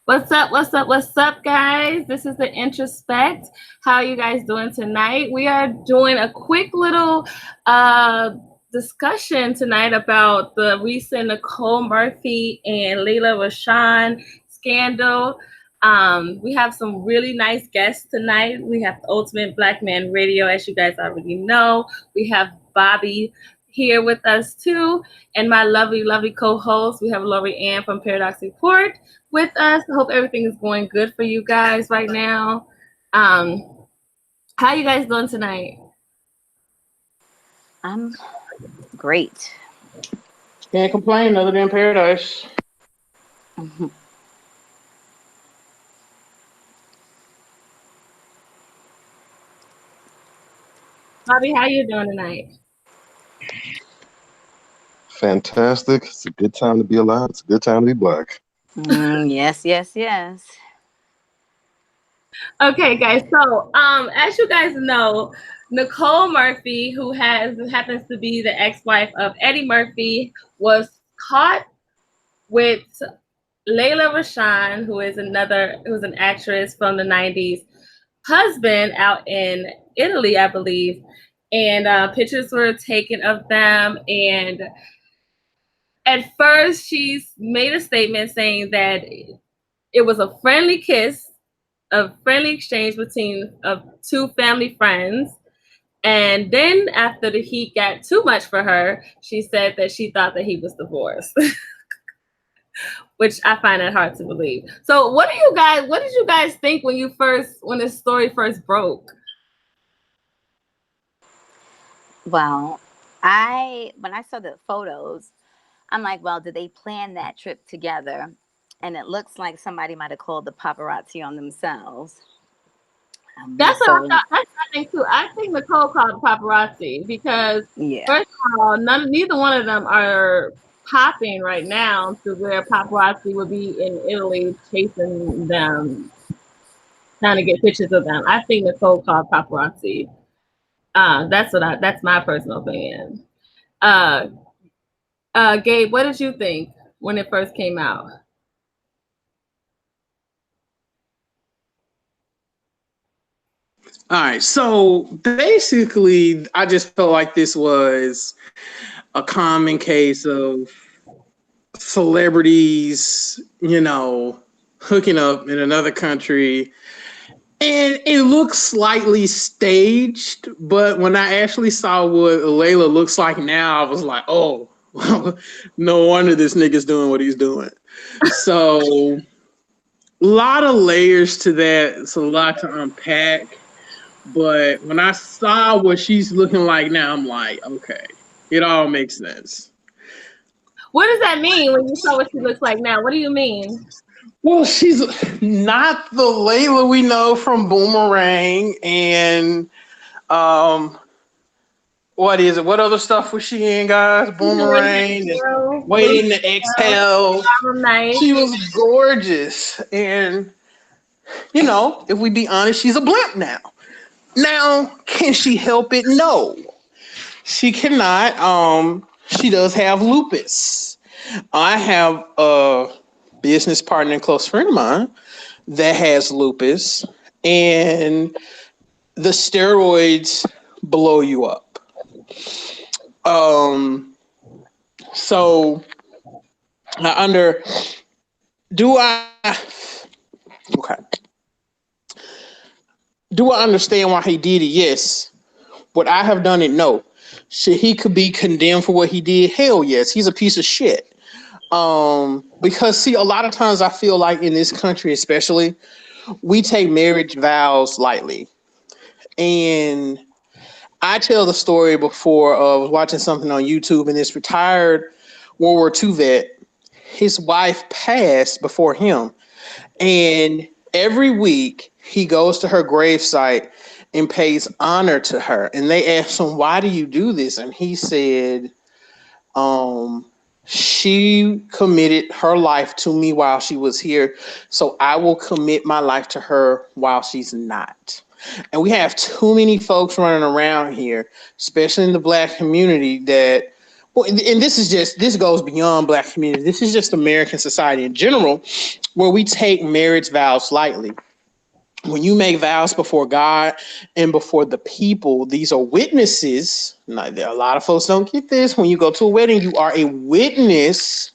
What's up? What's up? What's up, guys? This is the Introspect. How are you guys doing tonight? We are doing a quick little discussion tonight about the recent Nicole Murphy and Layla Rashawn scandal. We have some really nice guests tonight. We have Ultimate Black Man Radio, as you guys already know. We have Bobby here with us too, and my lovely, lovely co-host. We have Lori Ann from Paradox Report with us. I hope everything is going good for you guys right now. How you guys doing tonight? I'm great. Can't complain other than paradise. Bobby, how you doing tonight? Fantastic. It's a good time to be alive. It's a good time to be black. Yes, yes, yes. Okay, guys. So, as you guys know, Nicole Murphy, who happens to be the ex-wife of Eddie Murphy, was caught with Layla Rashawn, who's an actress from the '90s, husband out in Italy, I believe, and pictures were taken of them. And at first, she's made a statement saying that it was a friendly kiss, a friendly exchange between two family friends. And then after the heat got too much for her, she said that she thought that he was divorced. Which I find that hard to believe. So what did you guys think when this story first broke? Well, when I saw the photos, I'm like, well, did they plan that trip together? And it looks like somebody might have called the paparazzi on themselves. That's what I thought. That's what I think too. I think Nicole called paparazzi because first of all, neither one of them are popping right now to where paparazzi would be in Italy chasing them, trying to get pictures of them. I think Nicole called paparazzi. That's my personal opinion. Gabe, what did you think when it first came out? All right, so basically, I just felt like this was a common case of celebrities, hooking up in another country. And it looks slightly staged, but when I actually saw what Layla looks like now, I was like, oh, no wonder this nigga's doing what he's doing. So, a lot of layers to that. It's a lot to unpack. But when I saw what she's looking like now, I'm like, okay, it all makes sense. What does that mean when you saw what she looks like now? What do you mean? Well, she's not the Layla we know from Boomerang and what is it? What other stuff was she in, guys? Boomerang and Waiting to Exhale. She was gorgeous. And, if we be honest, she's a blimp now. Now, can she help it? No. She cannot. She does have lupus. I have a business partner and close friend of mine that has lupus, and the steroids blow you up. So do I understand why he did it? Yes. Would I have done it? No. Should he could be condemned for what he did? Hell yes. He's a piece of shit. Because see, a lot of times I feel like in this country, especially, we take marriage vows lightly. And I tell the story before of watching something on YouTube, and this retired World War II vet, his wife passed before him. And every week he goes to her gravesite and pays honor to her. And they asked him, why do you do this? And he said, she committed her life to me while she was here, so I will commit my life to her while she's not. And we have too many folks running around here, especially in the Black community, that Well, and this goes beyond Black community. This is just American society in general, where we take marriage vows lightly. When you make vows before God and before the people, these are witnesses. Now, a lot of folks don't get this. When you go to a wedding, you are a witness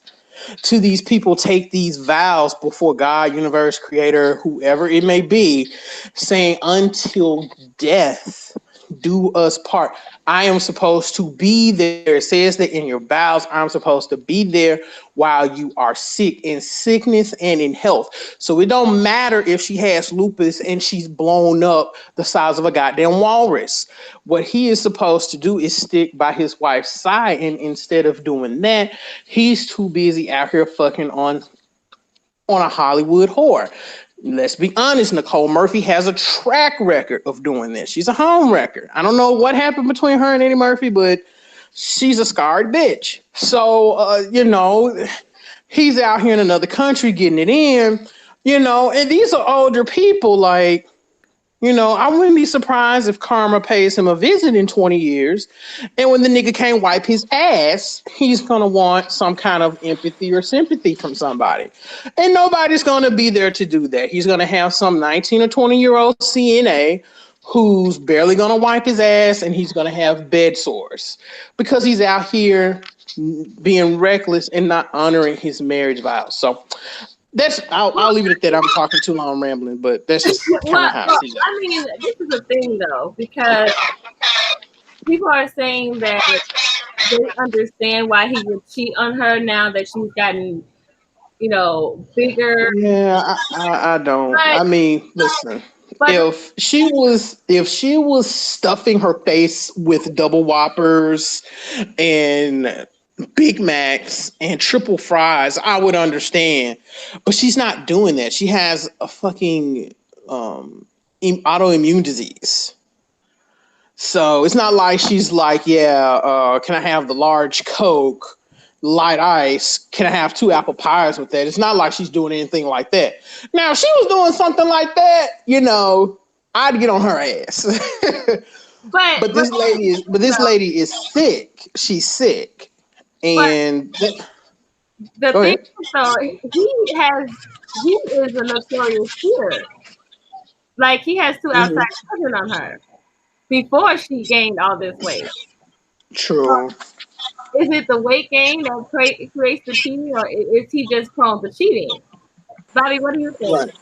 to these people. Take these vows before God, universe, creator, whoever it may be, saying, until death do us part. I am supposed to be there. It says that in your vows, I'm supposed to be there while you are sick, in sickness and in health. So it don't matter if she has lupus and she's blown up the size of a goddamn walrus. What he is supposed to do is stick by his wife's side. And instead of doing that, he's too busy out here fucking on a Hollywood whore. Let's be honest, Nicole Murphy has a track record of doing this. She's a home wrecker. I don't know what happened between her and Eddie Murphy, but she's a scarred bitch. So, he's out here in another country getting it in, and these are older people. Like, I wouldn't be surprised if Karma pays him a visit in 20 years. And when the nigga can't wipe his ass, he's going to want some kind of empathy or sympathy from somebody. And nobody's going to be there to do that. He's going to have some 19 or 20-year-old CNA who's barely going to wipe his ass, and he's going to have bed sores because he's out here being reckless and not honoring his marriage vows. So I'll leave it at that. I'm talking too long, rambling, but that's just kind of how I see it. I mean, this is the thing though, because people are saying that they understand why he would cheat on her now that she's gotten, bigger. Yeah, I don't. I mean, listen. If she was stuffing her face with double whoppers and Big Macs and triple fries, I would understand. But she's not doing that. She has a fucking autoimmune disease. So it's not like she's like, can I have the large Coke, light ice? Can I have 2 apple pies with that? It's not like she's doing anything like that. Now, if she was doing something like that, I'd get on her ass. But this lady is sick. She's sick. And the thing is, though, he is a notorious cheater. Like, he has 2 outside children on her before she gained all this weight. True. So, is it the weight gain that creates the cheating, or is he just prone to cheating? Bobby, what do you think? Right.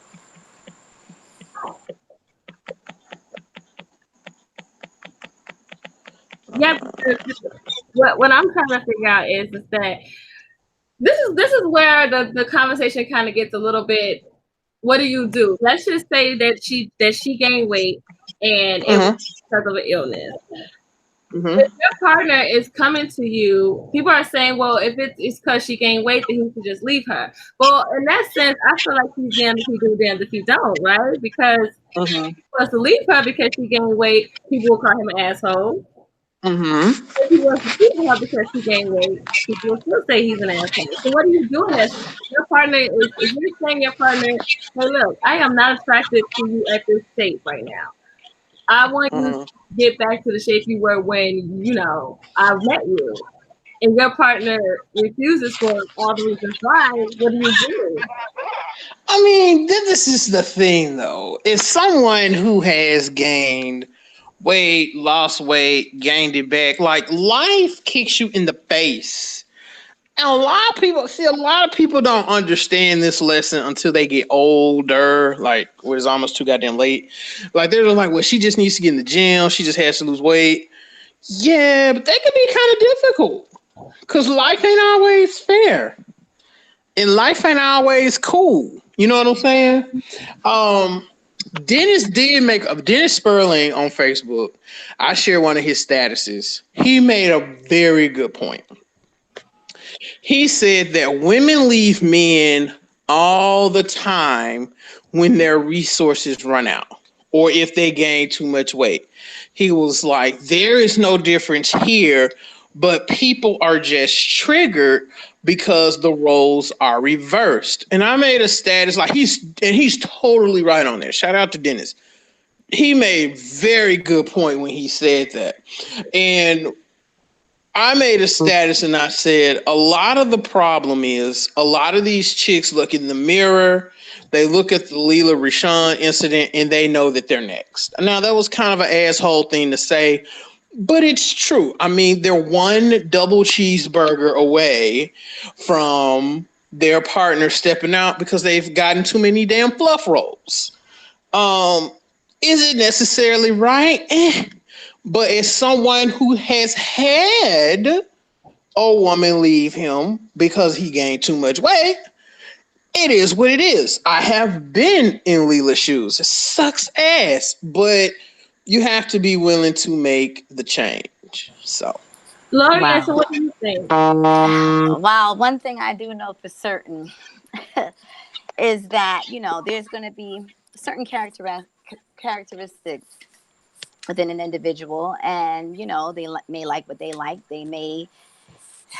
Yeah, what I'm trying to figure out is that this is where the conversation kind of gets a little bit. What do you do? Let's just say that she gained weight and it was because of an illness. If your partner is coming to you, people are saying, well, if it's because she gained weight, then he should just leave her. Well, in that sense, I feel like he's damned if he do, damned if he don't, right? Because if he wants to leave her because she gained weight, people will call him an asshole. If he wants to keep her because she gained weight, people will still say he's an asshole. So what are you doing? Your partner is, if you're saying your partner, hey, look, I am not attracted to you at this state right now. I want you to get back to the shape you were when, I met you. And your partner refuses for all the reasons why. What do you do? I mean, this is the thing, though. It's someone who has gained weight, lost weight, gained it back. Like, life kicks you in the face. And a lot of people don't understand this lesson until they get older, like when it's almost too goddamn late. Like, they're like, well, she just needs to get in the gym. She just has to lose weight. Yeah, but that can be kind of difficult because life ain't always fair. And life ain't always cool. You know what I'm saying? Dennis Sperling on Facebook. I share one of his statuses. He made a very good point. He said that women leave men all the time when their resources run out or if they gain too much weight. He was like, there is no difference here, but people are just triggered because the roles are reversed. And I made a status like he's totally right on that. Shout out to Dennis. He made a very good point when he said that. And I made a status and I said a lot of the problem is a lot of these chicks look in the mirror, they look at the Leela Rashawn incident, and they know that they're next. Now that was kind of an asshole thing to say, but it's true. I mean, they're one double cheeseburger away from their partner stepping out because they've gotten too many damn fluff rolls. Um, is it necessarily right? But as someone who has had a woman leave him because he gained too much weight, it is what it is. I have been in Leela's shoes. It sucks ass, but you have to be willing to make the change. So, Gloria, so Wow. what do you think? Well, one thing I do know for certain is that, there's going to be certain characteristics within an individual, and, they may like what they like. They may,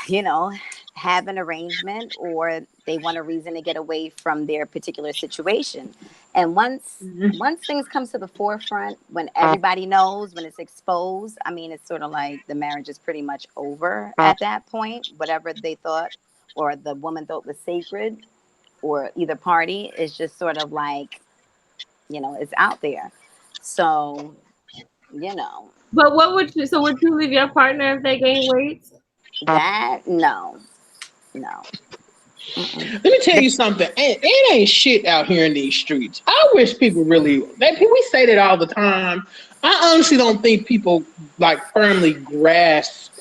you know, have an arrangement, or they want a reason to get away from their particular situation. And once things come to the forefront, when everybody knows, when it's exposed, I mean, it's sort of like the marriage is pretty much over at that point. Whatever they thought or the woman thought was sacred, or either party, is just sort of like, it's out there. So, you know, But what would you? So would you leave your partner if they gain weight? that, no, no. Mm-mm. let me tell you something. It ain't shit out here in these streets. I wish people really, we say that all the time. I honestly don't think people like firmly grasp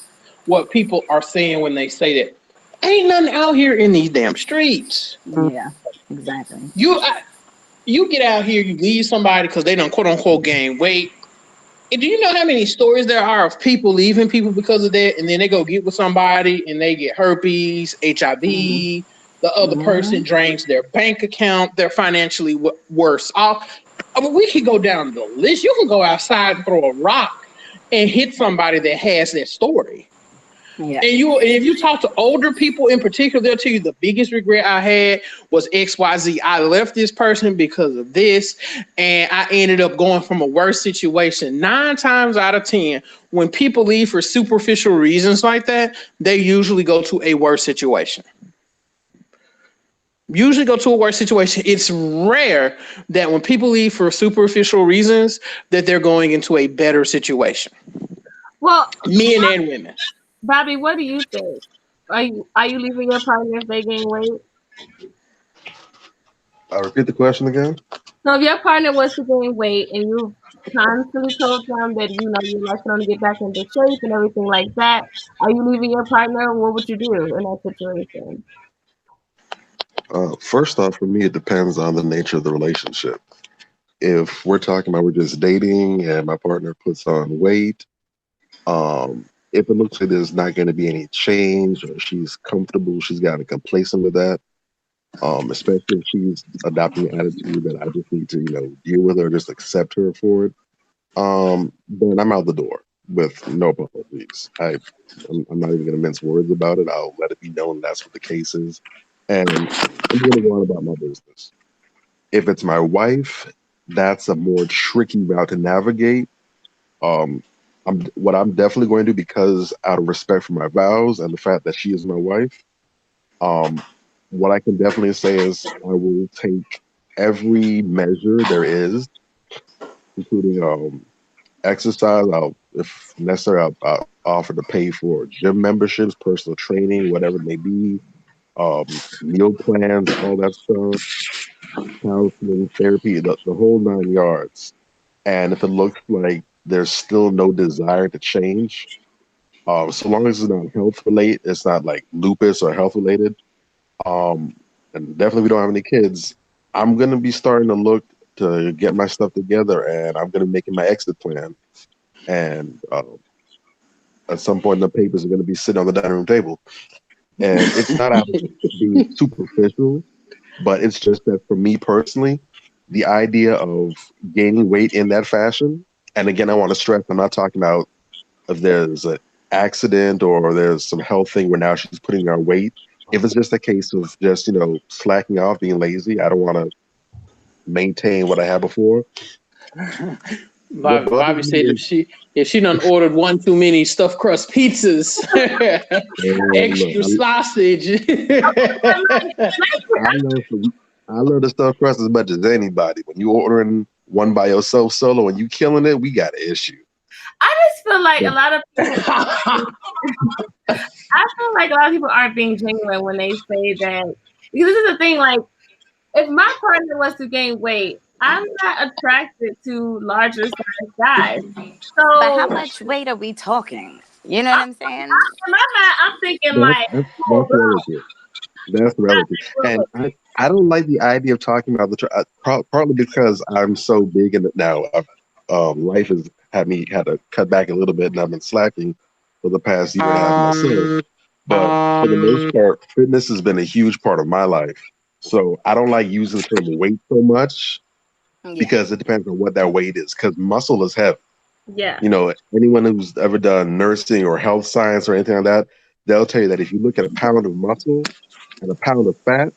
what people are saying when they say that. Ain't nothing out here in these damn streets. Yeah, exactly. You you get out here, you leave somebody because they don't quote unquote gain weight. And do you know how many stories there are of people leaving people because of that, and then they go get with somebody and they get herpes, Mm-hmm. HIV. The other person Mm-hmm. drains their bank account. They're financially worse off. I mean, we could go down the list. You can go outside and throw a rock and hit somebody that has that story. Yeah. And if you talk to older people in particular, they'll tell you the biggest regret I had was XYZ. I left this person because of this, and I ended up going from a worse situation. 9 times out of 10, when people leave for superficial reasons like that, they usually go to a worse situation. Usually go to a worse situation. It's rare that when people leave for superficial reasons that they're going into a better situation. Well, Men and women. Bobby, what do you think? Are you leaving your partner if they gain weight? I repeat the question again. So if your partner was to gain weight and you constantly told them that you like for them to get back into shape and everything like that, are you leaving your partner? What would you do in that situation? First off, for me, it depends on the nature of the relationship. If we're talking about we're just dating and my partner puts on weight, if it looks like there's not going to be any change or she's comfortable, she's gotten complacent with that, especially if she's adopting an attitude that I just need to, deal with her, just accept her for it, then I'm out the door with no apologies. I'm not even going to mince words about it. I'll let it be known that's what the case is. And I'm going to go on about my business. If it's my wife, that's a more tricky route to navigate. Um, what I'm definitely going to do, because out of respect for my vows and the fact that she is my wife, um, what I can definitely say is I will take every measure there is, including exercise. If necessary, I'll offer to pay for gym memberships, personal training, whatever it may be, meal plans, all that stuff, counseling, therapy, the whole 9 yards. And if it looks like there's still no desire to change, so long as it's not health related, it's not like lupus or health related, um, and definitely we don't have any kids, I'm gonna be starting to look to get my stuff together, and I'm gonna be making my exit plan. And at some point, the papers are gonna be sitting on the dining room table, and it's not out of being superficial, but it's just that for me personally, the idea of gaining weight in that fashion, and again, I want to stress, I'm not talking about if there's an accident or there's some health thing where now she's putting on weight. If it's just a case of just, slacking off, being lazy, I don't want to maintain what I had before. What bothers Bobby me said is, if she done ordered one too many stuffed crust pizzas, look, extra sausage. I love I love the stuffed crust as much as anybody. When you ordering one by yourself solo and you killing it, we got an issue. I just feel like a But lot of people. I feel like a lot of people aren't being genuine when they say that, because this is the thing. Like, if my partner was to gain weight, I'm not attracted to larger size guys. But how So much weight are we talking? You know what I'm, I'm saying? in my mind, I'm thinking that's like that's, full that's blown. relative. That's relative. And I don't like the idea of talking about partly because I'm so big in it now. Life has had to cut back a little bit, and I've been slacking for the past year and a half myself. But for the most part, fitness has been a huge part of my life. So I don't like using the term weight so much Yeah, because it depends on what that weight is. Because muscle is heavy. Yeah. You know, anyone who's ever done nursing or health science or anything like that, they'll tell you that if you look at a pound of muscle and a pound of fat,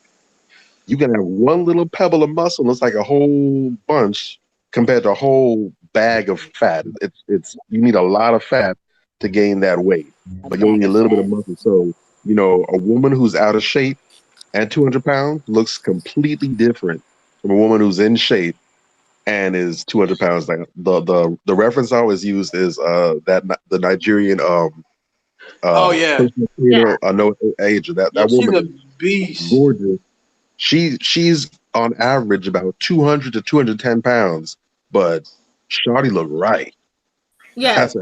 you can have one little pebble of muscle. And it's like a whole bunch compared to a whole bag of fat. It's you need a lot of fat to gain that weight, a but you only bag need a of little bit of fat. muscle. So a woman who's out of shape at 200 pounds looks completely different from a woman who's in shape and is 200 pounds. Like the reference I always use is the Nigerian Oh yeah, personal Yeah. trainer, no age. yeah, That she's woman a is beast. gorgeous. She's on average about 200 to 210 pounds, but Shawty look right. Yes.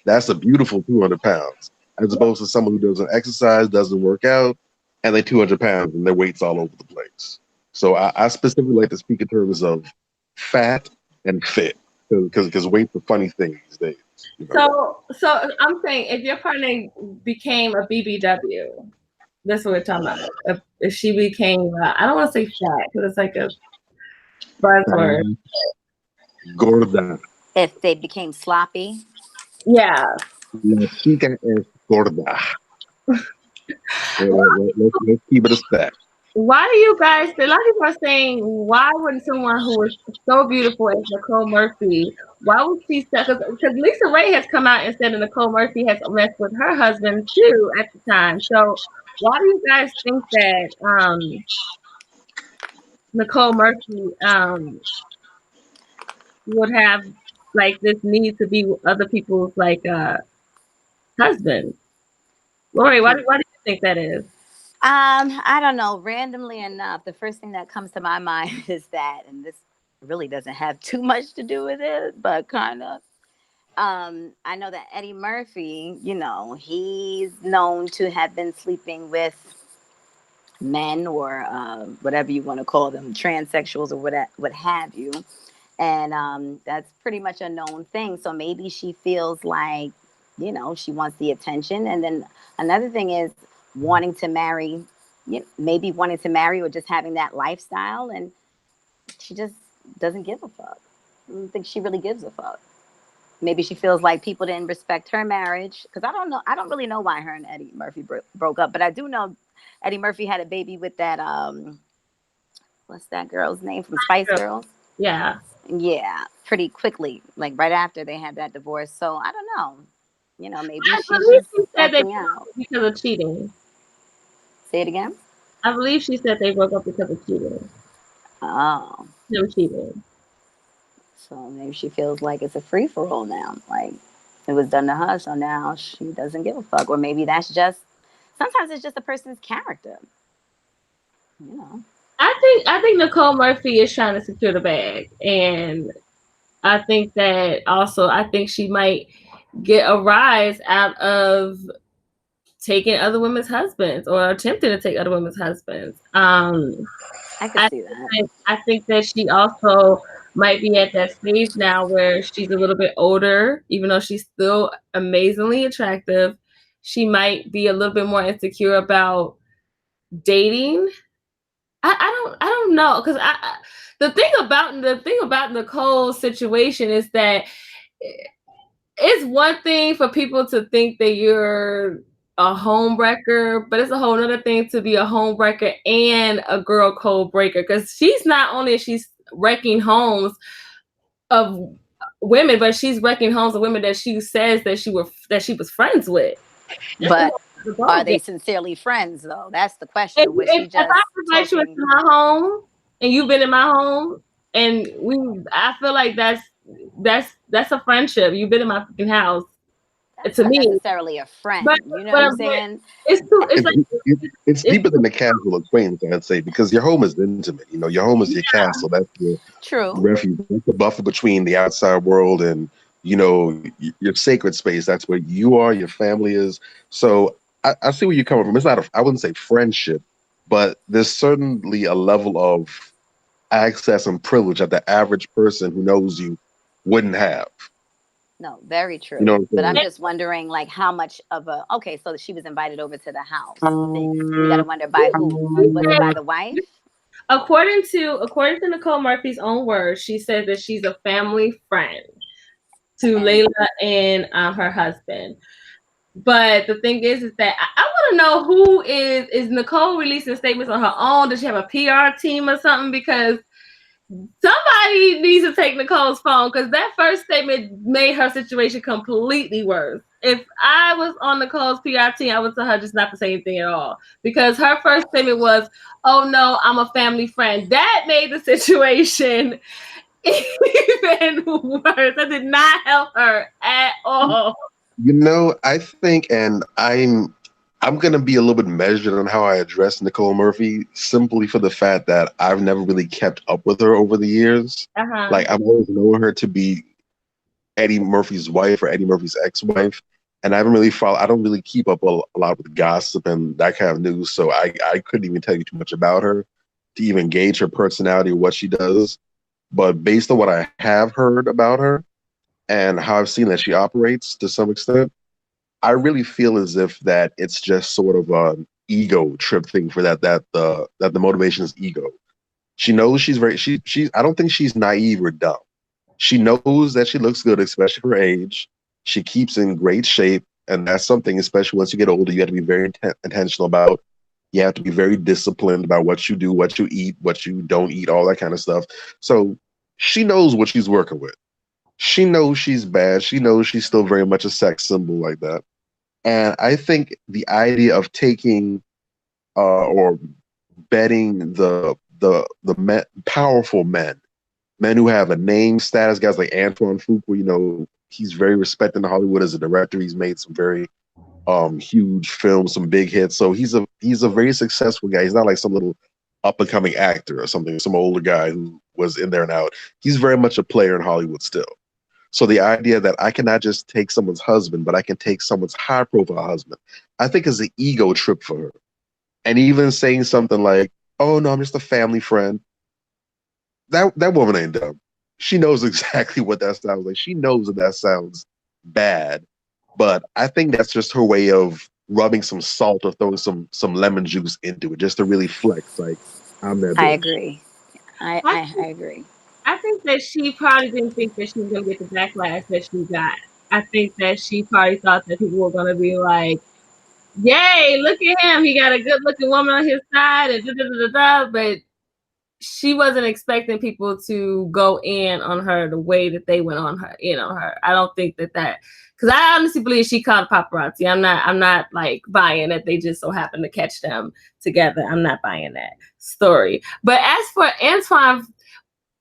That's a beautiful 200 pounds, as opposed to someone who doesn't exercise, doesn't work out, and they're 200 pounds and their weight's all over the place. So I specifically like to speak in terms of fat and fit, because weight's a funny thing these days. So I'm saying, if your partner became a BBW, that's what we're talking about. If she became, I don't want to say fat because it's like a buzzword. Gorda. If they became sloppy, Yeah. La chica es gorda. Let's keep it a stack. Why do you guys? A lot of people are saying, why would someone who is so beautiful as Nicole Murphy? Why would she? Because Lisa Ray has come out and said that Nicole Murphy has messed with her husband too at the time. So why do you guys think that Nicole Murphy would have like this need to be other people's like husband? Lori, why do you think that is? I don't know. Randomly enough, the first thing that comes to my mind is that, and this really doesn't have too much to do with it, but kind of. I know that Eddie Murphy, he's known to have been sleeping with men or whatever you want to call them, transsexuals or what have you. And that's pretty much a known thing. So maybe she feels like, she wants the attention. And then another thing is wanting to marry, maybe wanting to marry or just having that lifestyle. And she just doesn't give a fuck. I don't think she really gives a fuck. Maybe she feels like people didn't respect her marriage. Because I don't know. I don't really know why her and Eddie Murphy broke up. But I do know Eddie Murphy had a baby with that, what's that girl's name from Spice Girls? Yeah. Yeah, pretty quickly, like right after they had that divorce. So I don't know. Maybe I she's believe just she said they acting broke out. up because of cheating. Say it again. I believe she said they broke up because of cheating. Oh, Him cheating. so maybe she feels like it's a free for all now. Like it was done to her, so now she doesn't give a fuck. Or maybe that's just sometimes it's just a person's character. You know. I think Nicole Murphy is trying to secure the bag, and I think that also I think she might get a rise out of taking other women's husbands or attempting to take other women's husbands. I could I see that. I think that she also might be at that stage now where she's a little bit older, even though she's still amazingly attractive. She might be a little bit more insecure about dating. I don't know, because the thing about Nicole's situation is that it's one thing for people to think that you're a home wrecker, but it's a whole other thing to be a home wrecker and a girl code breaker. Because she's not only she's wrecking homes of women, but she's wrecking homes of women that she says that she was friends with. But are they sincerely friends though? That's the If, question. Was if, she if I just invite you into talking? my home and you've been in my home and I feel like that's a friendship. You've been in my fucking house. That's To not me, necessarily a but friend. You know what but, I'm but saying? it's too. It's It, like it's it's deeper than a casual acquaintance, I'd say, because your home is intimate. You know, your home is your castle. That's your True. refuge. That's the buffer between the outside world and your sacred space. That's where you are. Your family is. So I see where you're coming from. It's not. I wouldn't say friendship, but there's certainly a level of access and privilege that the average person who knows you wouldn't have. No, very You know true. what But I'm I'm saying? just wondering, like, how much of a okay? So she was invited over to the house. Then you got to wonder by who? Was it by the wife? according to Nicole Murphy's own words, she said that she's a family friend to And Layla and her husband. But the thing is that I want to know who is Nicole releasing statements on her own? Does she have a PR team or something? Because somebody needs to take Nicole's phone, because that first statement made her situation completely worse. If I was on Nicole's PR team, I would tell her just not to say anything at all. Because her first statement was, "Oh no, I'm a family friend." That made the situation even worse. That did not help her at all. I think, and I'm gonna be a little bit measured on how I address Nicole Murphy, simply for the fact that I've never really kept up with her over the years. Uh-huh. Like I've always known her to be Eddie Murphy's wife or Eddie Murphy's ex-wife, and I haven't really follow. I don't really keep up a lot with gossip and that kind of news, so I couldn't even tell you too much about her to even gauge her personality or what she does. But based on what I have heard about her and how I've seen that she operates to some extent, I really feel as if that it's just sort of an ego trip thing for that the motivation is ego. She knows she's very she I don't think she's naive or dumb. She knows that she looks good, especially for her age. She keeps in great shape, and that's something, especially once you get older, you have to be very intentional about. You have to be very disciplined about what you do, what you eat, what you don't eat, all that kind of stuff. So she knows what she's working with. She knows she's bad. She knows she's still very much a sex symbol like that. And I think the idea of taking or betting powerful men who have a name status, guys like Antoine Fuqua, he's very respected in Hollywood as a director. He's made some very huge films, some big hits. So he's a very successful guy. He's not like some little up and coming actor or something, some older guy who was in there and out. He's very much a player in Hollywood still. So the idea that I cannot just take someone's husband, but I can take someone's high profile husband, I think is an ego trip for her. And even saying something like, "Oh no, I'm just a family friend." That woman ain't dumb. She knows exactly what that sounds like. She knows that sounds bad, but I think that's just her way of rubbing some salt or throwing some lemon juice into it, just to really flex. Like, I'm that I bitch. agree. I, I agree. I think that she probably didn't think that she was going to get the backlash that she got. I think that she probably thought that people were going to be like, "Yay, look at him. He got a good looking woman on his side," and da da da da. But she wasn't expecting people to go in on her the way that they went on her. I don't think that because I honestly believe she called paparazzi. I'm not like buying that they just so happened to catch them together. I'm not buying that story. But as for Antoine,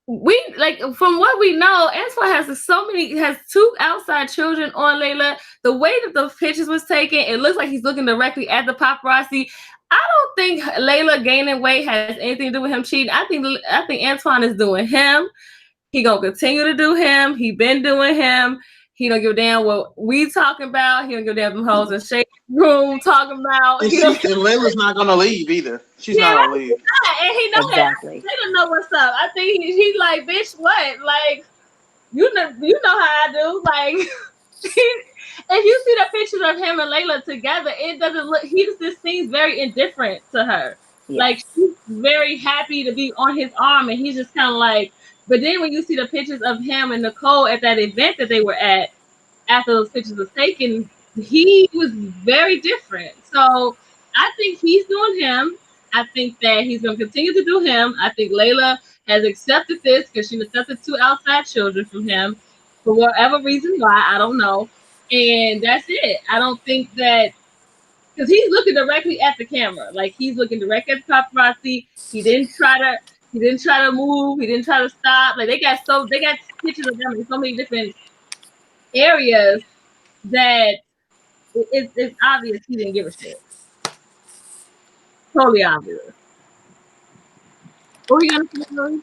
we like from what we know, Antoine has two outside children on Layla. The way that the pictures was taken, it looks like he's looking directly at the paparazzi. I don't think Layla gaining weight has anything to do with him cheating. I think Antoine is doing him. He gonna continue to do him. He been doing him. He don't give a damn what we talking about. He don't give a damn them hoes in shade room talking about. And He don't. and Layla's not gonna leave either. She's Yeah, not gonna leave. and he know that. Exactly. They don't know what's up. I think he's like, "Bitch, what? Like, you know how I do." Like, if you see the pictures of him and Layla together, it doesn't look. He just seems very indifferent to her. Like, Yes. she's very happy to be on his arm, and he's just kind of like. But then when you see the pictures of him and Nicole at that event that they were at, after those pictures was taken, he was very different. So I think he's doing him. I think that he's going to continue to do him. I think Layla has accepted this because she accepted two outside children from him. for whatever reason why, I don't know. And that's it. I don't think that because he's looking directly at the camera, like he's looking directly at the paparazzi. He didn't try to move. He didn't try to stop. Like they got pictures of them in so many different areas that it's obvious he didn't give a shit. Totally obvious. What were you gonna say, Lily?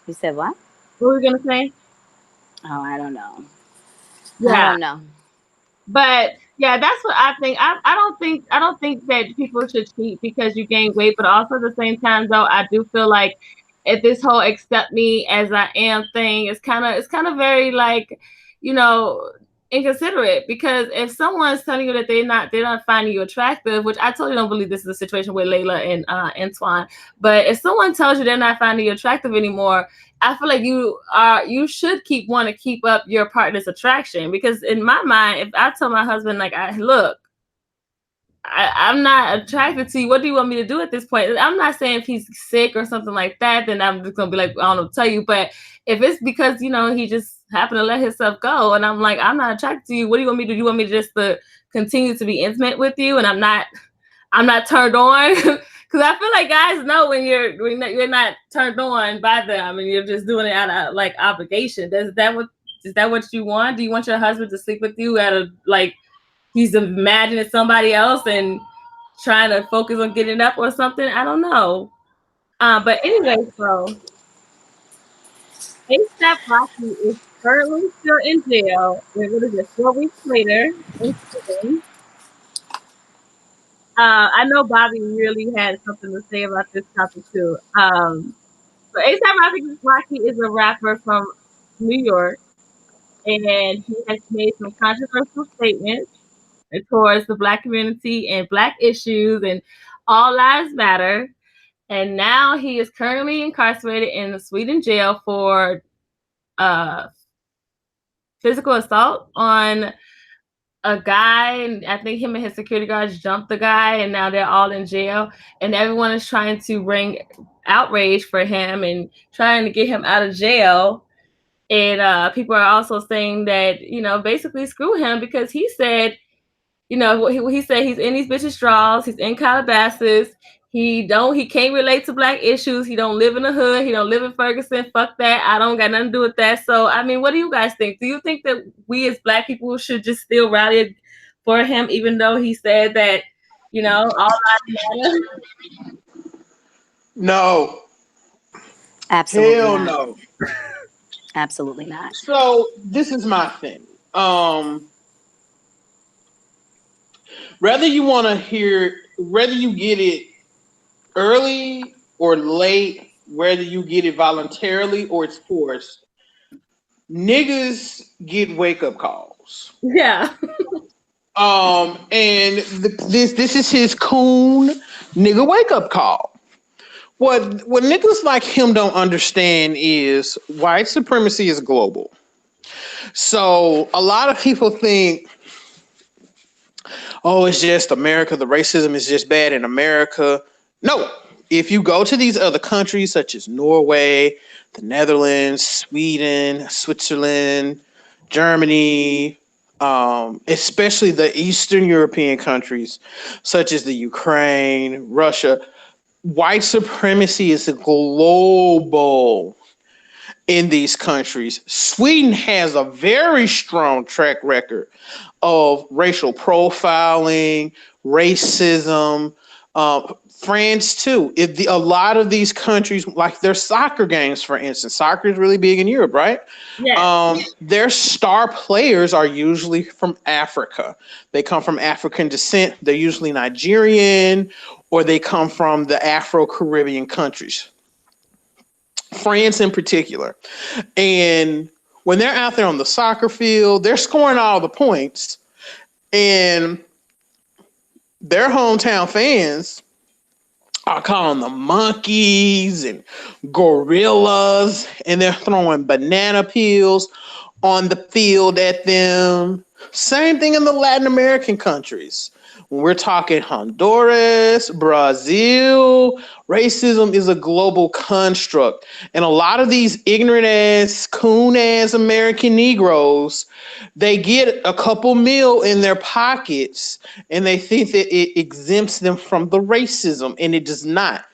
You said what? What were you gonna say? Oh, I don't know. I Yeah. don't know. But yeah, that's what I think. I don't think that people should cheat because you gain weight, but also at the same time though, I do feel like if this whole accept me as I am thing is kind of very like, you know, inconsiderate because if someone's telling you that they're not finding you attractive, which I totally don't believe this is a situation with Layla and Antoine, but if someone tells you they're not finding you attractive anymore, I feel like you should want to keep up your partner's attraction because in my mind, if I tell my husband like, I'm not attracted to you. What do you want me to do at this point? I'm not saying if he's sick or something like that, then I'm just gonna be like, I don't know, tell you. But if it's because he just happened to let himself go, and I'm like, I'm not attracted to you. What do you want me to do? You want me just to continue to be intimate with you, and I'm not turned on because I feel like guys know when you're not turned on by them and you're just doing it out of like obligation. Is that what you want? Do you want your husband to sleep with you out of like he's imagining somebody else and trying to focus on getting up or something? I don't know. But anyway, so ASAP Rocky is currently still in jail. What is it? 4 weeks later in prison. I know Bobby really had something to say about this topic too. So Rocky is a rapper from New York, and he has made some controversial statements towards the Black community and Black issues and all lives matter. And now he is currently incarcerated in the Sweden jail for uh, physical assault on a guy, and I think him and his security guards jumped the guy, and now they're all in jail. And everyone is trying to bring outrage for him and trying to get him out of jail. And people are also saying that basically screw him because he said he said he's in these bitches' draws, he's in Calabasas. He can't relate to Black issues. He don't live in the hood. He don't live in Ferguson. Fuck that. I don't got nothing to do with that. So, I mean, what do you guys think? Do you think that we as Black people should just still rally for him, even though he said that, all lives matter? No. Absolutely Hell not. no. Absolutely not. So this is my thing. Whether you get it early or late, whether you get it voluntarily or it's forced, niggas get wake up calls. Yeah. And this is his coon nigga wake up call. What niggas like him don't understand is white supremacy is global. So a lot of people think, oh, it's just America. The racism is just bad in America. No. If you go to these other countries such as Norway, the Netherlands, Sweden, Switzerland, Germany, especially the Eastern European countries such as the Ukraine, Russia, white supremacy is global in these countries. Sweden has a very strong track record of racial profiling, racism. France too. A lot of these countries, like their soccer games, for instance, soccer is really big in Europe, right? Yeah. Their star players are usually from Africa. They come from African descent. They're usually Nigerian, or they come from the Afro-Caribbean countries. France in particular. And when they're out there on the soccer field, they're scoring all the points. And their hometown fans are calling them monkeys and gorillas, and they're throwing banana peels on the field at them. Same thing in the Latin American countries. When we're talking Honduras, Brazil, racism is a global construct. And a lot of these ignorant ass, coon ass American Negroes, they get a couple mil in their pockets and they think that it exempts them from the racism, and it does not.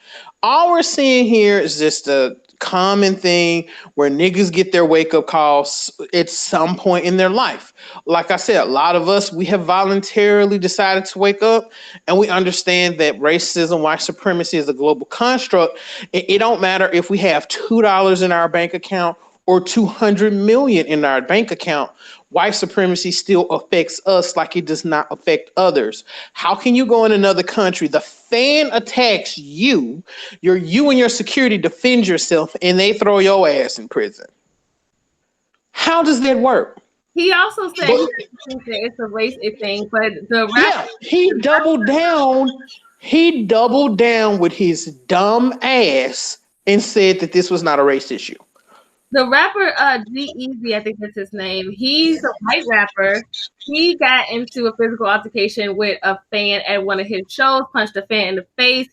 All we're seeing here is just a common thing where niggas get their wake up calls at some point in their life. Like I said, a lot of us, we have voluntarily decided to wake up, and we understand that racism, white supremacy is a global construct. It don't matter if we have $2 in our bank account or 200 million in our bank account. White supremacy still affects us like it does not affect others. How can you go in another country? The fan attacks you, you and your security defend yourself, and they throw your ass in prison. How does that work? He also said he doesn't think that it's a race thing, but the rapper, he doubled down. He doubled down with his dumb ass and said that this was not a race issue. the rapper G-Eazy, I think that's his name. He's a white rapper. He got into a physical altercation with a fan at one of his shows, punched a fan in the face.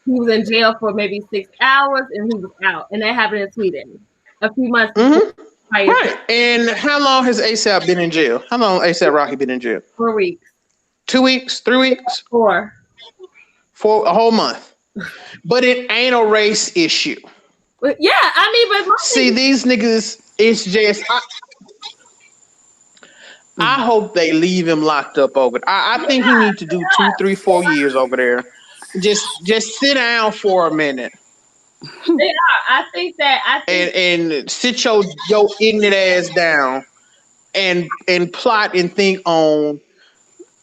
He was in jail for maybe 6 hours, and he was out. And that happened in Sweden a few months before. Right. And how long has ASAP been in jail? How long ASAP Rocky been in jail? 4 weeks. 2 weeks? 3 weeks? 4. For a whole month. But it ain't a race issue. But yeah, I mean, but see, these niggas, it's just I hope they leave him locked up over there. I think he needs to do 2, 3, 4 years over there. Just sit down for a minute. They are. I think and sit your ignorant ass down and plot and think on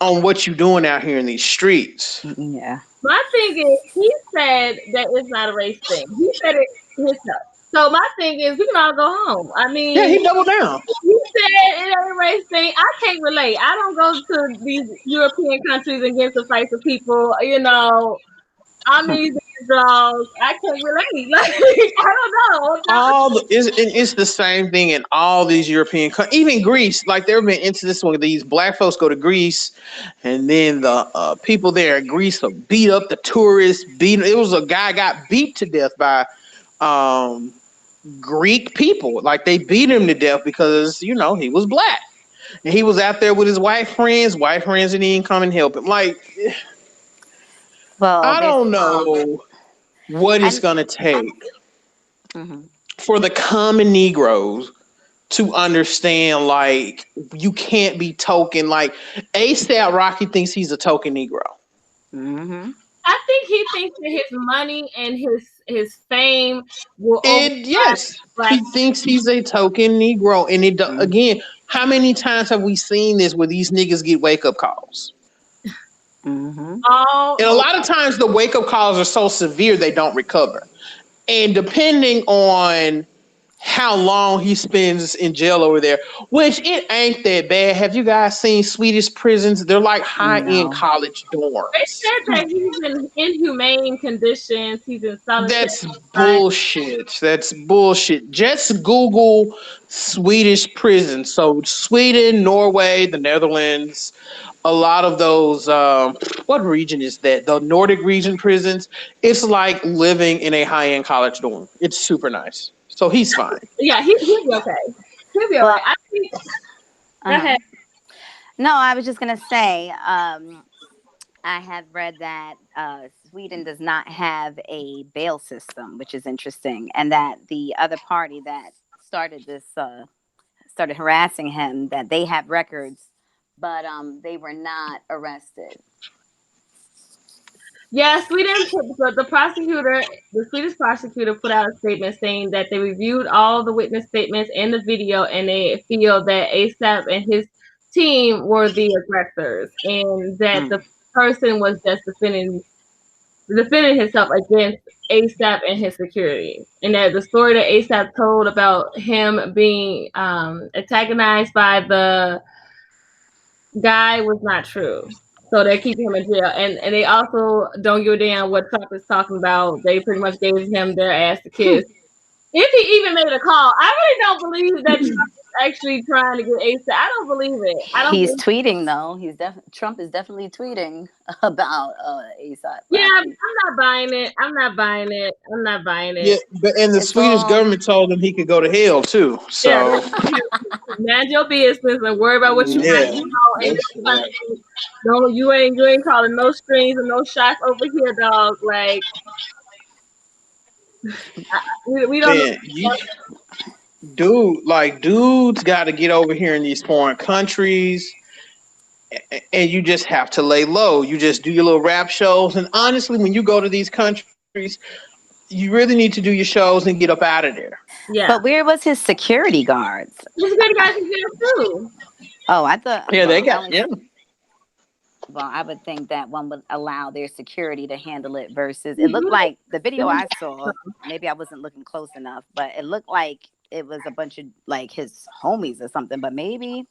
what you doing out here in these streets. Yeah. My thing is, he said that it's not a race thing. He said it himself. So my thing is, we can all go home. I mean, yeah, he doubled down. He said it ain't a race thing. I can't relate. I don't go to these European countries and get to fight for people. You know, I'm these dogs. I can't relate. Like, I don't know. It's the same thing in all these European countries, even Greece. Like there have been incidents where these black folks go to Greece, and then the people there in Greece beat up the tourists. It was a guy got beat to death by Greek people. Like they beat him to death because he was black, and he was out there with his white friends. White friends didn't even come and help him. Like, well, I don't know what it's gonna take for the common Negroes to understand. Like, you can't be token. Like ASAP Rocky thinks he's a token Negro. I think he thinks that his money and his fame will. And yes, he thinks he's a token Negro. And again, how many times have we seen this where these niggas get wake up calls? And a lot of times the wake up calls are so severe they don't recover. And depending on how long he spends in jail over there, which it ain't that bad. Have you guys seen Swedish prisons? They're like high-end college dorms. They said that he's in inhumane conditions. He's in solitary. That's bullshit. That's bullshit. Just Google Swedish prisons. So Sweden, Norway, the Netherlands, a lot of those, what region is that? The Nordic region prisons. It's like living in a high-end college dorm. It's super nice. So he's fine. Yeah, he'll be okay. He'll be all right. I think. Go ahead. No, I was just gonna say, I have read that Sweden does not have a bail system, which is interesting, and that the other party that started harassing him, that they have records, but they were not arrested. Yeah, the Swedish prosecutor put out a statement saying that they reviewed all the witness statements and the video, and they feel that ASAP and his team were the aggressors, and that the person was just defending himself against ASAP and his security, and that the story that ASAP told about him being antagonized by the guy was not true. So they're keeping him in jail. And they also don't give a damn what Trump is talking about. They pretty much gave him their ass to kiss. If he even made a call, I really don't believe that Trump is actually trying to get ASAP. I don't believe it. I don't He's believe. tweeting though. Trump is definitely tweeting about ASAP Yeah, Rocky. I'm not buying it. I'm not buying it. I'm not buying Yeah, it. but and the It's Swedish all government told him he could go to hell too. Yeah, So manage your business and worry about what you got yeah, going on. Ain't that's nobody, no, you ain't calling no strings and no shots over here, dog. Like we don't man. know. Dudes got to get over here in these foreign countries, and you just have to lay low. You just do your little rap shows, and honestly, when you go to these countries, you really need to do your shows and get up out of there. Yeah, But where was his security guards? these good guys in jail too. Oh, I thought. Yeah, they Well, I got only. yeah. Well, I would think that one would allow their security to handle it versus it looked Mhm. like the video I saw, maybe I wasn't looking close enough, but it looked like it was a bunch of like his homies or something, but maybe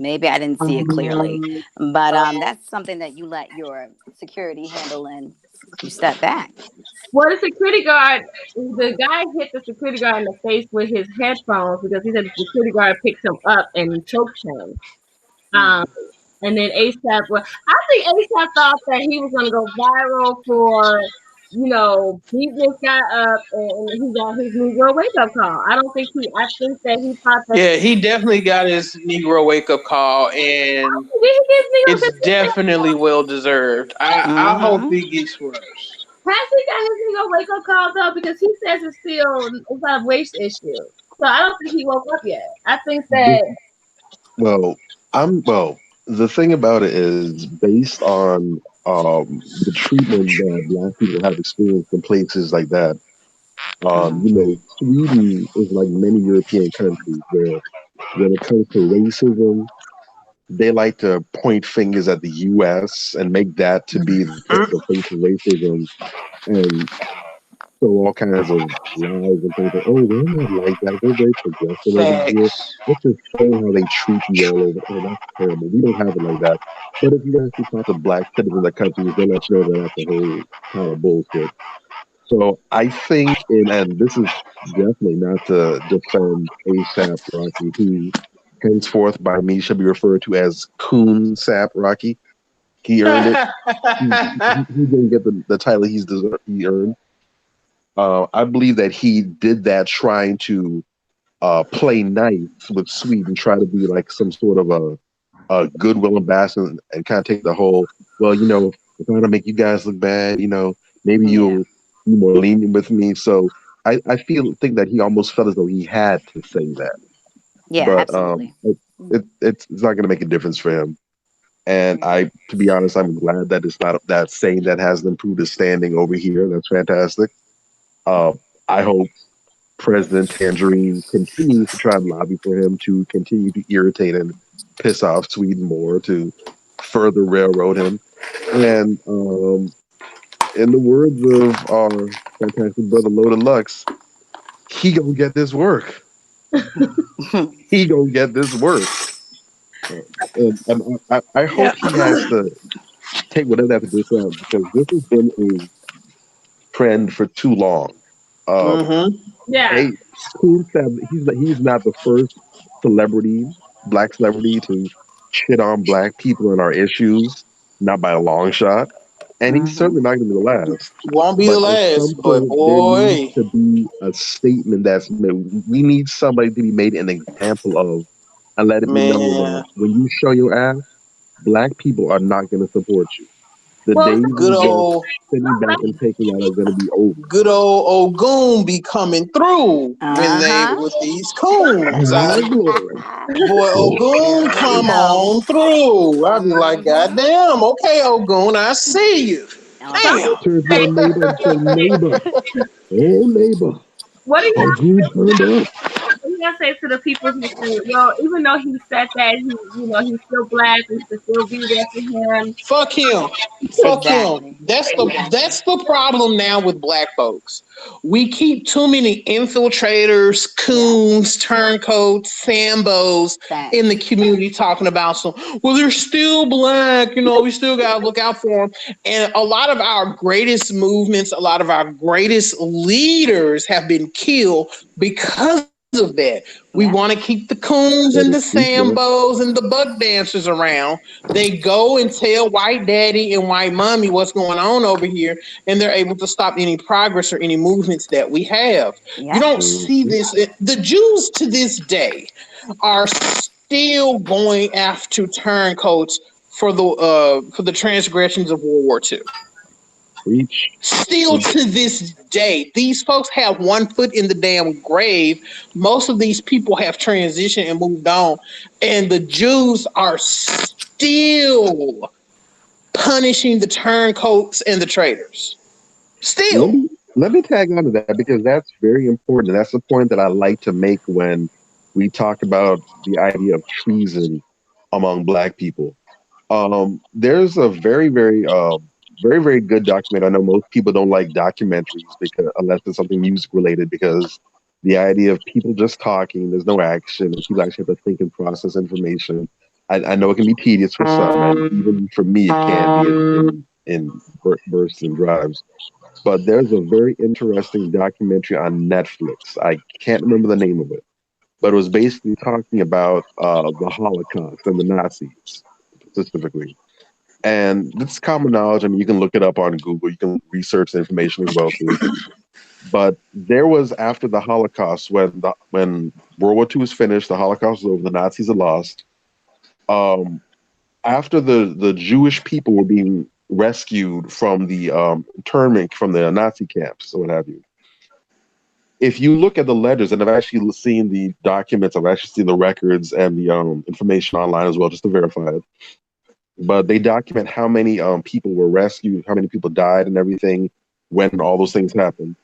I didn't see it clearly. Um, But that's something that you let your security handle and you step back. Well, the security guard, the guy hit the security guard in the face with his headphones because he said the security guard picked him up and choked him. Um, Mm. and then ASAP, well, I think ASAP thought that he was gonna go viral for, beating this guy up, and he got his Negro wake up call. I don't think he. I think that he thought that. yeah, he definitely got his Negro wake up call, and Did he get Negro? it's definitely well deserved. I hope Mm-hmm. he gets worse. Has he got his Negro wake up call though? Because he says it's not a waist issue. So I don't think he woke up yet. I think This, that. well, the thing about it is based on the treatment that Black people have experienced in places like that. Sweden is like many European countries where, when it comes to racism, they like to point fingers at the U.S. and make that to be the face of racism, and so all kinds of lies and things like, oh, we're not like that. We're very progressive over here. Facts. Let's just show how they treat you all over. Oh, that's terrible. We don't have it like that. But if you actually talk to Black citizens of countries, they'll let you know that that's a whole pile of bullshit. So I think, and this is definitely not to defend ASAP Rocky, who henceforth by me should be referred to as Coon Sap Rocky. He earned it. He didn't get the title he earned. I believe that he did that trying to play nice with Sweden, try to be like some sort of a goodwill ambassador, and kind of take the whole, well, if I want to make you guys look bad, maybe Yeah. you'll be more lenient with me. So I think that he almost felt as though he had to say that, Yeah, but absolutely. it's not going to make a difference for him. And Mm. to be honest, I'm glad that it's not that saying that has improved his standing over here. That's fantastic. Uh, I hope President Tangerine continues to try and lobby for him to continue to irritate and piss off Sweden more, to further railroad him. And in the words of our fantastic brother Loaded Lux, he gonna get this work. He gonna get this work. And I Yeah. hope he has to take whatever that to do for him, because this has been a trend for too long. Um, Mm-hmm. Yeah. Hey, Cool said he's not the first celebrity, black celebrity, to shit on black people and our issues, not by a long shot. And he's Hmm. certainly not going to be the last. Won't be the But at last, some but point, there needs boy, to be a statement that's made. We need somebody to be made an example of, and let it be known that man, when you show your ass, black people are not going to support you. The Well, days good of just old, sitting back and taking that are going to be over. good old Ogun be coming through when they Uh-huh. with these coons. Oh, glory. Boy, You Ogun, already come know. on through. I'll be like, God Hmm. damn, okay, Ogun, I see you. All so right. Damn. Turn to the neighbor and say, neighbor, oh neighbor, what do oh y'all good turned up. you gonna say to the people who say, well, even though he said that, he's still black, we should still be there for him. Fuck him. Fuck him. Exactly. That's the Exactly. that's the problem now with black folks. We keep too many infiltrators, Yeah. coons, turncoats, sambos in the Facts. community talking about some. Well, they're still black. We still gotta look out for them. And a lot of our greatest movements, a lot of our greatest leaders have been killed because of that. We want to Yeah. keep the coons and the So to speak, yeah. sambos and the buck dancers around. They go and tell white daddy and white mommy what's going on over here, and they're able to stop any progress or any movements that we have. You Yeah. don't see Mhm. this. The Jews to this day are still going after turncoats for the transgressions of World War II. Preach. Still Preach. to this day, these folks have one foot in the damn grave. Most of these people have transitioned and moved on, and the Jews are still punishing the turncoats and the traitors. Let Still. me let me tag on to that because that's very important. And that's the point that I like to make when we talk about the idea of treason among Black people. There's a very, very good document. I know most people don't like documentaries because unless it's something music related, because the idea of people just talking, there's no action, and people actually have to think and process information. I know it can be tedious for some, and even for me, it can be in bursts and drives. But there's a very interesting documentary on Netflix. I can't remember the name of it, but it was basically talking about the Holocaust and the Nazis specifically. And this is common knowledge. I mean, you can look it up on Google. You can research the information as well too. But there was after the Holocaust, when World War II was finished, the Holocaust was over, the Nazis had lost. Um, After the Jewish people were being rescued from the internment from the Nazi camps or what have you, if you look at the ledgers, and I've actually seen the documents, I've actually seen the records and the information online as well, just to verify it. But they document how many people were rescued, how many people died, and everything when all those things happened.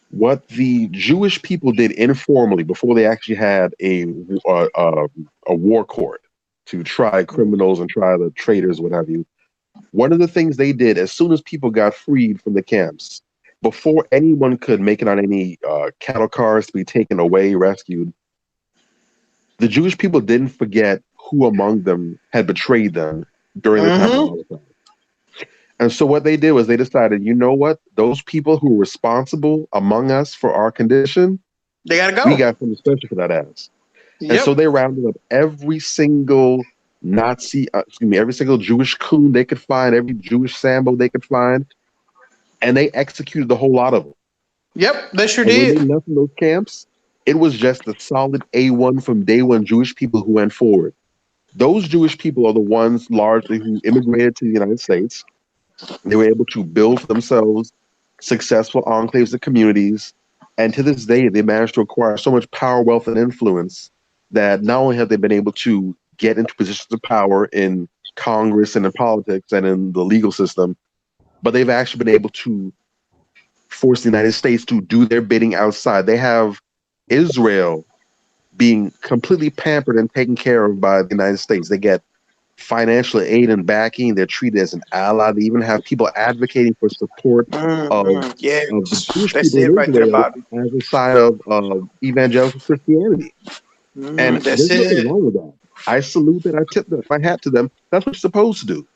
What the Jewish people did informally before they actually had a war court to try criminals and try the traitors, what have you. One of the things they did as soon as people got freed from the camps, before anyone could make it on any cattle cars to be taken away, rescued, the Jewish people didn't forget who among them had betrayed them during the time of the Mm-hmm. Holocaust. And so what they did was they decided, you know what? Those people who were responsible among us for our condition, They gotta we go. got something special for that ass. And so Yep. they rounded up every single every single Jewish coon they could find, every Jewish Sambo they could find, and they executed the whole lot of them. Yep. They sure And when they did. left in those camps, it was just the solid A1 from day one Jewish people who went forward. Those Jewish people are the ones largely who immigrated to the United States. They were able to build for themselves successful enclaves and communities. And to this day, they managed to acquire so much power, wealth, and influence that not only have they been able to get into positions of power in Congress and in politics and in the legal system, but they've actually been able to force the United States to do their bidding outside. They have Israel being completely pampered and taken care of by the United States. They get financial aid and backing. They're treated as an ally. They even have people advocating for support Mm-hmm. of the Yes. Jewish That's people it in right there, Israel Bobby. as a sign of evangelical Christianity. Mm-hmm. And That's there's nothing it. wrong with that. I salute that. I tip my hat to them. That's what you're supposed to do.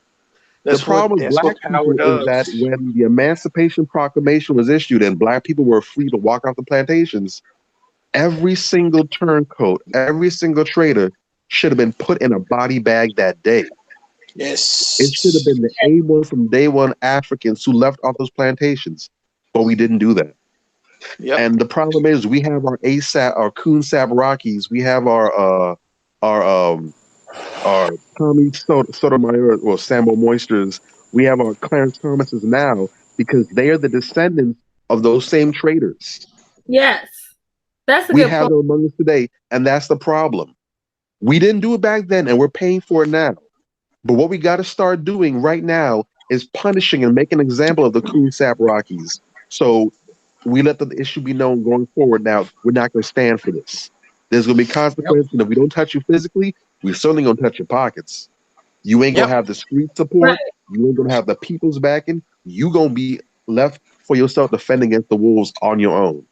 The problem with That's black what power people is that does. when the Emancipation Proclamation was issued and black people were free to walk off the plantations, every single turncoat, every single trader should have been put in a body bag that day. It should have Yes. been the A1 from day one Africans who left off those plantations, but we didn't do that. Yep. And the problem is, we have our ASAP, our Coon Sap Rockies, we have our our Tommy Sotomayor, well, Sambo Moisters, we have our Clarence Thomases now because they are the descendants of those same traders. Yes, that's a We good have point. them among us today, and that's the problem. We didn't do it back then, and we're paying for it now. But what we got to start doing right now is punishing and making an example of the Coon Sap Rockies. So we let the issue be known going forward. Now we're not going to stand for this. There's gonna be Yep. consequences, and if we don't touch you physically, we're certainly gonna touch your pockets. You ain't gonna Yep. have the street Right. support. You ain't gonna have the people's backing. You gonna be left for yourself to fend against the wolves on your own.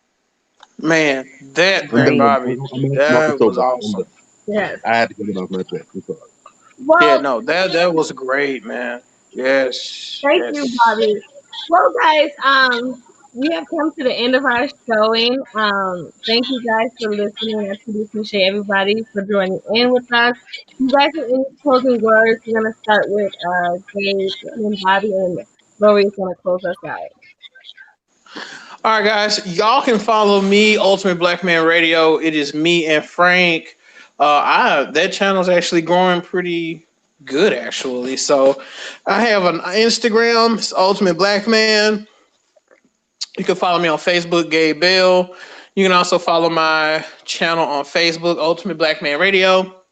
Man, that I'm man, Agree. done. Bobby, I'm off the that was soapbox. I'm awesome. done. Yes. I had to get it off my chest. I'm sorry. Yeah, Well, no, that was great, man. Yes, thank you, yes. Bobby. Well, guys, we have come to the end of our showing. Thank you guys for listening. I truly appreciate everybody for joining in with us. You guys have any closing words? We're gonna start with Gabe and then Bobby, and Lori's gonna close us out. All right, guys, y'all can follow me, Ultimate Black Man Radio. It is me and Frank. I that channel is actually growing pretty good, actually. So I have an Instagram, it's Ultimate Black Man. You can follow me on Facebook, Gabe Bell. You can also follow my channel on Facebook, Ultimate Black Man Radio.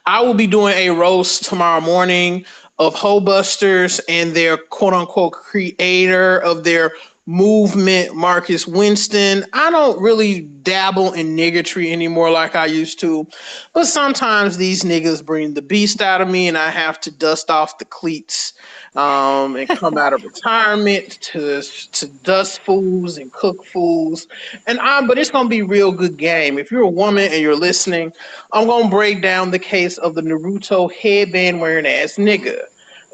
I will be doing a roast tomorrow morning of Hobusters and their quote unquote creator of their movement, Marcus Winston. I don't really dabble in niggatry anymore like I used to, but sometimes these niggas bring the beast out of me and I have to dust off the cleats and come out of retirement to dust fools and cook fools. But it's gonna be real good game. If you're a woman and you're listening, I'm gonna break down the case of the Naruto headband wearing ass nigga.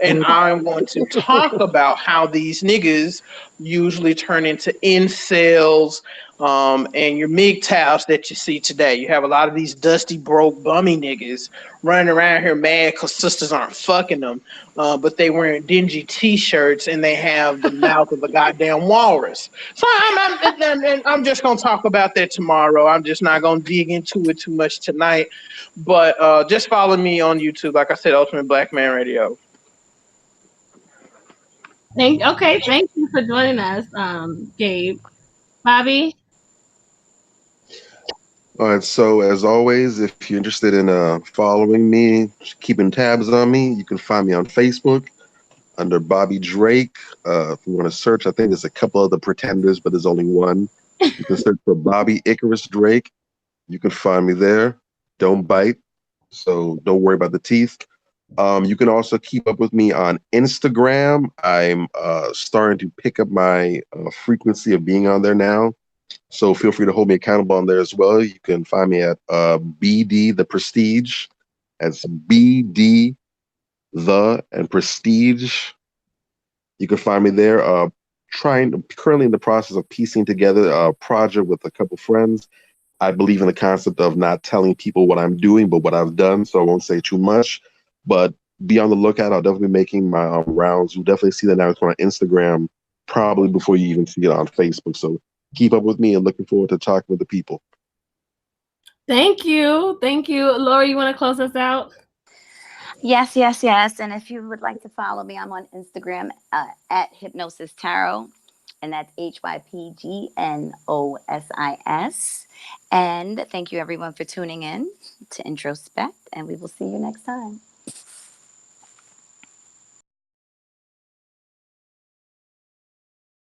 And I'm going to talk about how these niggas usually turn into incels and your MGTOWs that you see today. You have a lot of these dusty, broke, bummy niggas running around here mad because sisters aren't fucking them, but they wearing dingy t-shirts and they have the mouth of a goddamn walrus. So I'm just gonna talk about that tomorrow. I'm just not gonna dig into it too much tonight. But just follow me on YouTube, like I said, Ultimate Black Man Radio. Thank you for joining us, Gabe. Bobby, All right. So as always, if you're interested in following me, keeping tabs on me, you can find me on Facebook under Bobby Drake. If you want to search, I think there's a couple other pretenders, but there's only one. You can search for Bobby Icarus Drake. You can find me there. Don't bite, so don't worry about the teeth. You can also keep up with me on Instagram. I'm starting to pick up my frequency of being on there now. So feel free to hold me accountable on there as well. You can find me at BD The Prestige. That's BD The and Prestige. You can find me there. Currently in the process of piecing together a project with a couple friends. I believe in the concept of not telling people what I'm doing, but what I've done. So I won't say too much. But be on the lookout. I'll definitely be making my rounds. You'll definitely see that now on Instagram, probably before you even see it on Facebook. So keep up with me and looking forward to talking with the people. thank you. Thank you. Lori, you want to close us out? Yes, yes, yes. And if you would like to follow me, I'm on Instagram at Hypnosis Tarot, and that's HYPGNOSIS. And thank you, everyone, for tuning in to Introspect, and we will see you next time.